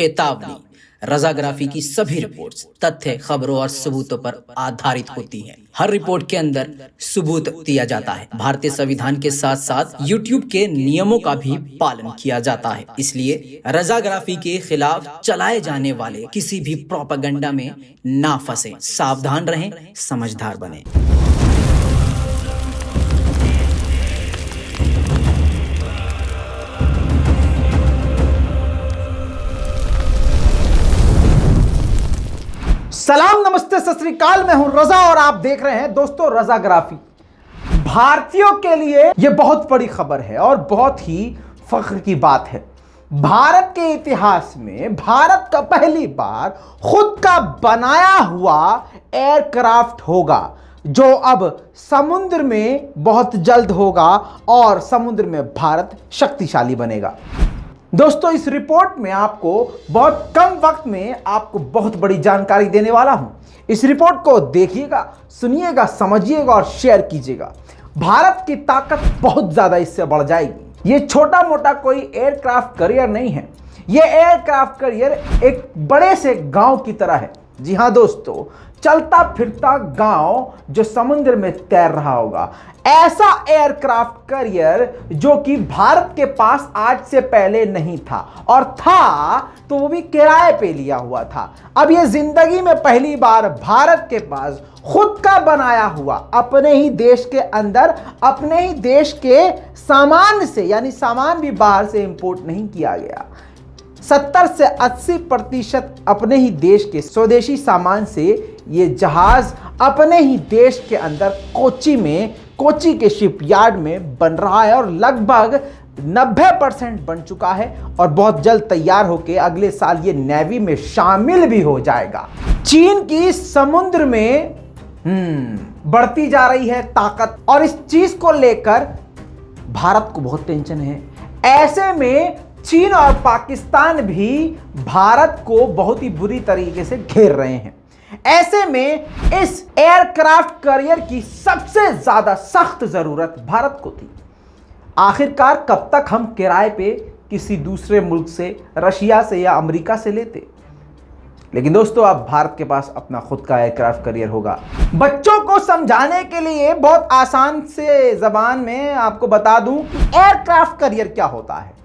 चेतावनी, रजाग्राफी की सभी रिपोर्ट्स तथ्य, खबरों और सबूतों पर आधारित होती हैं। हर रिपोर्ट के अंदर सबूत दिया जाता है। भारतीय संविधान के साथ साथ यूट्यूब के नियमों का भी पालन किया जाता है। इसलिए रजाग्राफी के खिलाफ चलाए जाने वाले किसी भी प्रोपेगेंडा में ना फंसे। सावधान रहें, समझदार बने। सलाम, नमस्ते, सत श्री अकाल। मैं हूं रजा और आप देख रहे हैं दोस्तों रजाग्राफी। भारतीयों के लिए यह बहुत बड़ी खबर है और बहुत ही फख्र की बात है। भारत के इतिहास में भारत का पहली बार खुद का बनाया हुआ एयरक्राफ्ट होगा, जो अब समुद्र में बहुत जल्द होगा और समुद्र में भारत शक्तिशाली बनेगा। दोस्तों, इस रिपोर्ट में आपको बहुत कम वक्त में आपको बहुत बड़ी जानकारी देने वाला हूं। इस रिपोर्ट को देखिएगा, सुनिएगा, समझिएगा और शेयर कीजिएगा। भारत की ताकत बहुत ज्यादा इससे बढ़ जाएगी। ये छोटा मोटा कोई एयरक्राफ्ट कैरियर नहीं है। ये एयरक्राफ्ट कैरियर एक बड़े से गांव की तरह है। जी हां दोस्तों, चलता फिरता गांव जो समुद्र में तैर रहा होगा, ऐसा एयरक्राफ्ट कैरियर जो कि भारत के पास आज से पहले नहीं था, और था तो वो भी किराए पे लिया हुआ था। अब ये जिंदगी में पहली बार भारत के पास खुद का बनाया हुआ, अपने ही देश के अंदर, अपने ही देश के सामान से, यानी सामान भी बाहर से इंपोर्ट नहीं किया गया, 70 से 80% अपने ही देश के स्वदेशी सामान से ये जहाज अपने ही देश के अंदर कोची के शिपयार्ड में बन रहा है और लगभग 90% बन चुका है और बहुत जल्द तैयार होकर अगले साल ये नेवी में शामिल भी हो जाएगा। चीन की समुद्र में बढ़ती जा रही है ताकत, और इस चीज को लेकर भारत को बहुत टेंशन है। ऐसे में चीन और पाकिस्तान भी भारत को बहुत ही बुरी तरीके से घेर रहे हैं। ऐसे में इस एयरक्राफ्ट कैरियर की सबसे ज्यादा सख्त जरूरत भारत को थी। आखिरकार कब तक हम किराए पे किसी दूसरे मुल्क से, रशिया से या अमेरिका से लेते? लेकिन दोस्तों, अब भारत के पास अपना खुद का एयरक्राफ्ट कैरियर होगा। बच्चों को समझाने के लिए बहुत आसान से जबान में आपको बता दूं कि एयरक्राफ्ट कैरियर क्या होता है।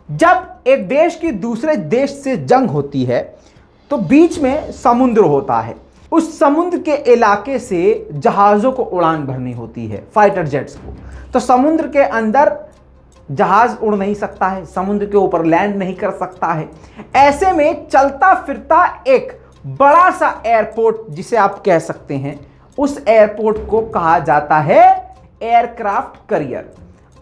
जब एक देश की दूसरे देश से जंग होती है तो बीच में समुद्र होता है। उस समुद्र के इलाके से जहाज़ों को उड़ान भरनी होती है, फाइटर जेट्स को। तो समुद्र के अंदर जहाज उड़ नहीं सकता है, समुद्र के ऊपर लैंड नहीं कर सकता है। ऐसे में चलता फिरता एक बड़ा सा एयरपोर्ट, जिसे आप कह सकते हैं, उस एयरपोर्ट को कहा जाता है एयरक्राफ्ट कैरियर।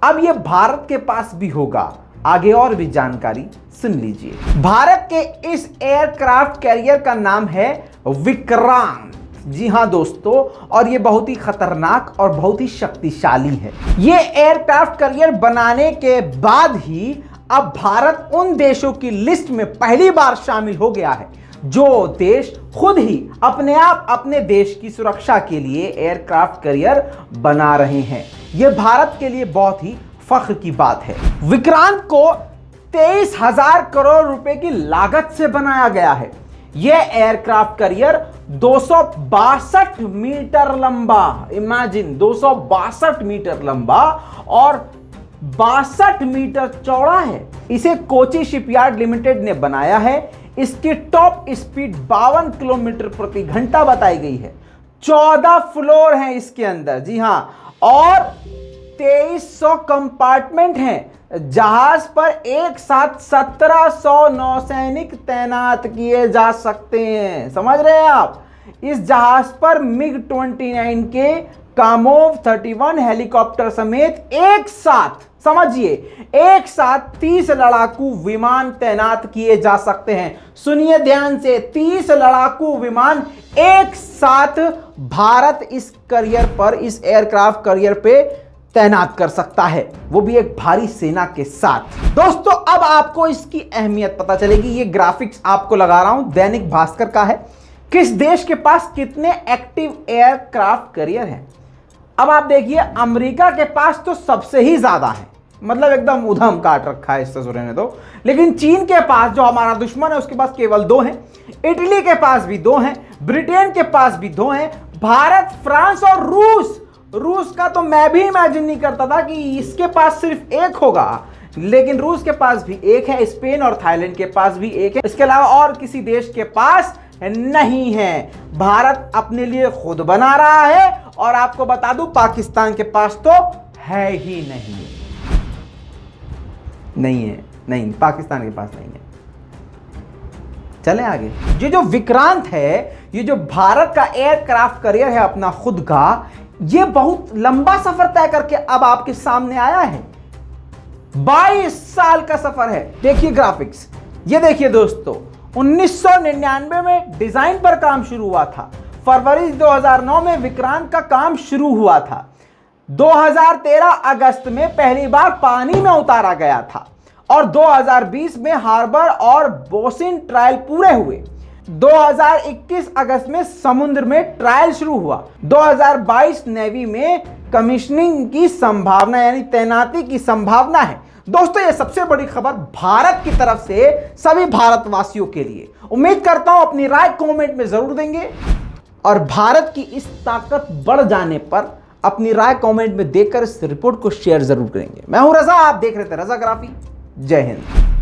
अब यह भारत के पास भी होगा। आगे और भी जानकारी सुन लीजिए। भारत के इस एयरक्राफ्ट कैरियर का नाम है विक्रांत। जी हां दोस्तों, और ये बहुत ही खतरनाक और बहुत ही शक्तिशाली है। ये एयरक्राफ्ट कैरियर बनाने के बाद ही अब भारत उन देशों की लिस्ट में पहली बार शामिल हो गया है जो देश खुद ही अपने आप अपने देश की सुरक्षा के लिए एयरक्राफ्ट कैरियर बना रहे हैं। यह भारत के लिए बहुत ही फख्र की बात है। विक्रांत को 23,000 करोड़ रुपए की लागत से बनाया गया है। यह एयरक्राफ्ट कैरियर 262 मीटर लंबा, इमेजिन 262 मीटर लंबा और 62 मीटर चौड़ा है। इसे कोची शिपयार्ड लिमिटेड ने बनाया है। इसकी टॉप स्पीड 52 किलोमीटर प्रति घंटा बताई गई है। 14 फ्लोर हैं इसके अंदर, जी हां, और 2300 कंपार्टमेंट हैं। जहाज पर एक साथ 1700 नौसैनिक तैनात किए जा सकते हैं। समझ रहे हैं आप? इस जहाज पर MiG-29 के कामोव 31 हेलीकॉप्टर समेत एक साथ, समझिए, एक साथ 30 लड़ाकू विमान तैनात किए जा सकते हैं। सुनिए ध्यान से, 30 लड़ाकू विमान एक साथ भारत इस कैरियर पर, इस एयरक्राफ्ट कैरियर पे तैनात कर सकता है, वो भी एक भारी सेना के साथ। दोस्तों, अब आपको इसकी अहमियत पता चलेगी। ये ग्राफिक्स आपको लगा रहा हूं, दैनिक भास्कर का है। किस देश के पास कितने एक्टिव एयरक्राफ्ट कैरियर हैं? अब आप देखिए, अमेरिका के पास तो सबसे ही ज्यादा है, मतलब एकदम उधम काट रखा है इस ससुरे ने तो। लेकिन चीन के पास, जो हमारा दुश्मन है, उसके पास केवल 2 हैं। इटली के पास भी 2 हैं, ब्रिटेन के पास भी 2 हैं। भारत, फ्रांस और रूस का तो मैं भी इमेजिन नहीं करता था कि इसके पास सिर्फ 1 होगा, लेकिन रूस के पास भी 1 है, स्पेन और थाईलैंड के पास भी 1 है। इसके अलावा और किसी देश के पास नहीं है। भारत अपने लिए खुद बना रहा है, और आपको बता दूं पाकिस्तान के पास तो है ही नहीं, पाकिस्तान के पास नहीं है। चलें आगे। ये जो विक्रांत है, ये जो भारत का एयरक्राफ्ट करियर है अपना खुद का, ये बहुत लंबा सफर तय करके अब आपके सामने आया है। 22 साल का सफर है। देखिए ग्राफिक्स, ये देखिए दोस्तों, 1999 में डिजाइन पर काम शुरू हुआ था। फरवरी 2009 में विक्रांत का काम शुरू हुआ था। 2013 अगस्त में पहली बार पानी में उतारा गया था, और 2020 में हार्बर और बोसिन ट्रायल पूरे हुए। 2021 अगस्त में समुद्र में ट्रायल शुरू हुआ। 2022 नेवी में कमीशनिंग की संभावना, यानी तैनाती की संभावना है। दोस्तों, ये सबसे बड़ी खबर भारत की तरफ से सभी भारतवासियों के लिए। उम्मीद करता हूं अपनी राय कमेंट में जरूर देंगे, और भारत की इस ताकत बढ़ जाने पर अपनी राय कमेंट में देकर इस रिपोर्ट को शेयर जरूर करेंगे। मैं हूं रजा, आप देख रहे थे रजाग्राफी। जय हिंद।